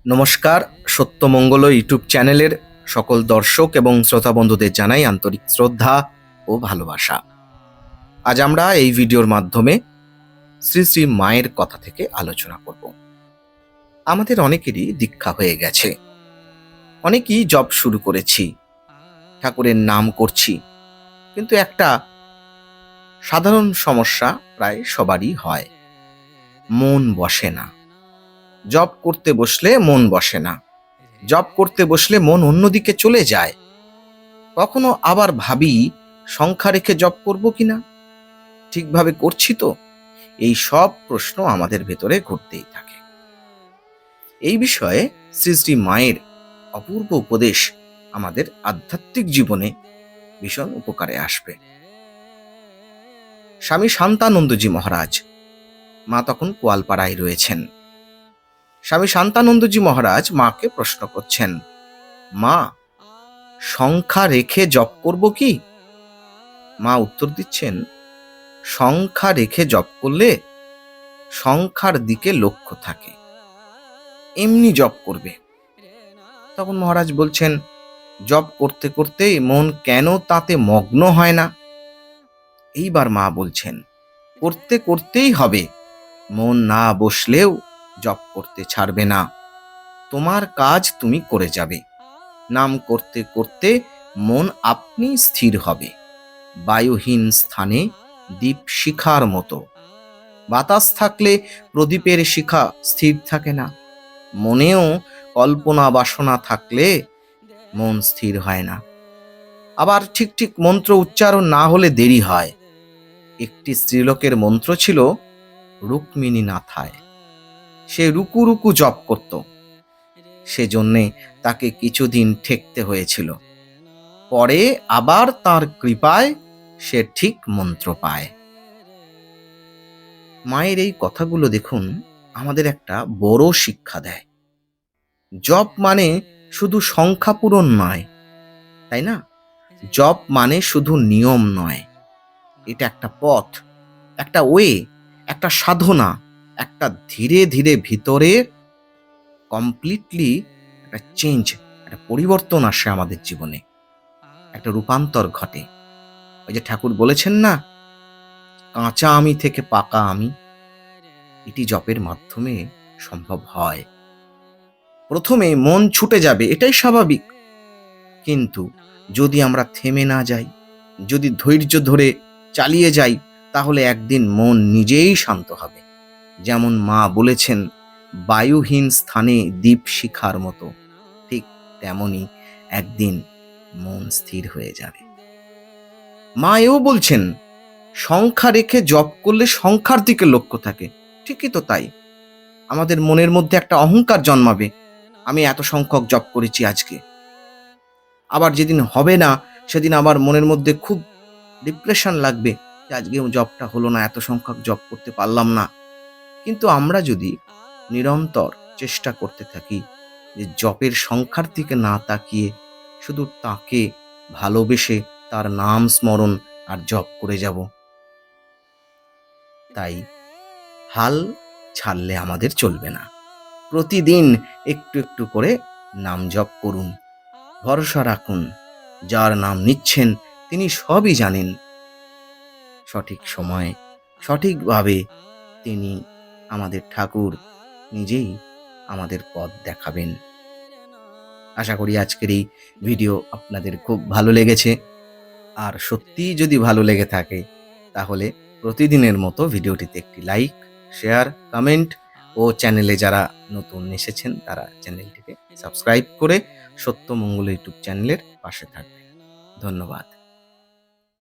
নমস্কার, সত্যমঙ্গল ইউটিউব চ্যানেলের সকল দর্শক এবং শ্রোতা বন্ধুদের জানাই আন্তরিক শ্রদ্ধা ও ভালোবাসা। আজ আমরা এই ভিডিওর মাধ্যমে শ্রী শ্রী মায়ের কথা থেকে আলোচনা করব। আমাদের অনেকেরই দীক্ষা হয়ে গেছে, অনেকেই জপ শুরু করেছি, ঠাকুরের নাম করছি, কিন্তু একটা সাধারণ সমস্যা প্রায় সবারই হয়, মন বসে না। জপ করতে বসলে মন বসে না, জপ করতে বসলে মন অন্যদিকে চলে যায়। কখনো আবার ভাবি সংখ্যা রেখে জপ করব কিনা, ঠিকভাবে করছি তো? এই সব প্রশ্ন আমাদের ভেতরে ঘুরতেই থাকে। এই বিষয়ে শ্রী শ্রী মায়ের অপূর্ব উপদেশ আমাদের আধ্যাত্মিক জীবনে ভীষণ উপকারে আসবে। স্বামী শান্তানন্দজি মহারাজ, মা তখন কোয়ালপাড়ায় রয়েছেন। স্বামী শান্তানন্দজি মহারাজ মাকে প্রশ্ন করছেন, মা, সংখ্যা রেখে জপ করব কি? মা উত্তর দিচ্ছেন, সংখ্যা রেখে জপ করলে সংখ্যার দিকে লক্ষ্য থাকে, এমনি জপ করবে। তখন মহারাজ বলছেন, জপ করতে করতেই মন কেন তাতে মগ্ন হয় না? এইবার মা বলছেন, করতে করতেই হবে, মন না বসলেও জপ করতে ছাড়বে না। তোমার কাজ তুমি করে যাবে, নাম করতে করতে মন আপনি স্থির হবে, বায়ুহীন স্থানে দীপ শিখার মতো। বাতাস থাকলে প্রদীপের শিখা স্থির থাকে না, মনেও কল্পনা বাসনা থাকলে মন স্থির হয় না। আবার ঠিক ঠিক মন্ত্র উচ্চারণ না হলে দেরি হয়। একটি স্ত্রীলোকের মন্ত্র ছিল রুক্মিণী নাথায়, সে রুকু রুকু জপ করত, সেজন্যে তাকে কিছুদিন ঠেকতে হয়েছিল। পরে আবার তার কৃপায় সে ঠিক মন্ত্র পায়। মায়ের এই কথাগুলো দেখুন, আমাদের একটা বড় শিক্ষা দেয়। জপ মানে শুধু সংখ্যা পূরণ নয়, তাই না? জপ মানে শুধু নিয়ম নয়, এটা একটা পথ, একটা ওয়ে, একটা সাধনা, একটা ধীরে ধীরে ভিতরে কমপ্লিটলি একটা চেঞ্জ, একটা পরিবর্তন আসে আমাদের জীবনে, একটা রূপান্তর ঘটে। ওই যে ঠাকুর বলেছেন না, কাঁচা আমি থেকে পাকা আমি, এটি জপের মাধ্যমে সম্ভব হয়। প্রথমে মন ছুটে যাবে, এটাই স্বাভাবিক, কিন্তু যদি আমরা থেমে না যাই, যদি ধৈর্য ধরে চালিয়ে যাই, তাহলে একদিন মন নিজেই শান্ত হবে। যেমন মা বলেছেন, বায়ুহীন স্থানে দীপ শিখার মতো, ঠিক তেমনি একদিন মন স্থির হয়ে যাবে। মা এও বলছেন, সংখ্যা রেখে জপ করলে সংখ্যার দিকে লক্ষ্য থাকে। ঠিকই তো তাই, আমাদের মনের মধ্যে একটা অহংকার জন্মাবে, আমি এত সংখ্যক জপ করেছি আজকে। আবার যেদিন হবে না, সেদিন আবার মনের মধ্যে খুব ডিপ্রেশন লাগবে, যে আজকে জপটা হলো না, এত সংখ্যক জপ করতে পারলাম না। কিন্তু আমরা যদি নিরন্তর চেষ্টা করতে থাকি যে জপের সংখ্যার দিকে না তাকিয়ে শুধু তাকে ভালোবেসে তার নাম স্মরণ আর জপ করে যাব, তাই হাল ছাড়লে আমাদের চলবে না। প্রতিদিন একটু একটু করে নাম জপ করুন, ভরসা রাখুন, যার নাম নিচ্ছেন তিনি সবই জানেন। সঠিক সময়ে সঠিকভাবে তিনি, আমাদের ঠাকুর, নিজেই আমাদের পথ দেখাবেন। আশা করি আজকের এই ভিডিও আপনাদের খুব ভালো লেগেছে। আর সত্যিই যদি ভালো লেগে থাকে, তাহলে প্রতিদিনের মতো ভিডিওটিতে একটি লাইক, শেয়ার, কমেন্ট ও চ্যানেলে যারা নতুন এসেছেন তারা চ্যানেলটিকে সাবস্ক্রাইব করে সত্যমঙ্গল ইউটিউব চ্যানেলের পাশে থাকবেন। ধন্যবাদ।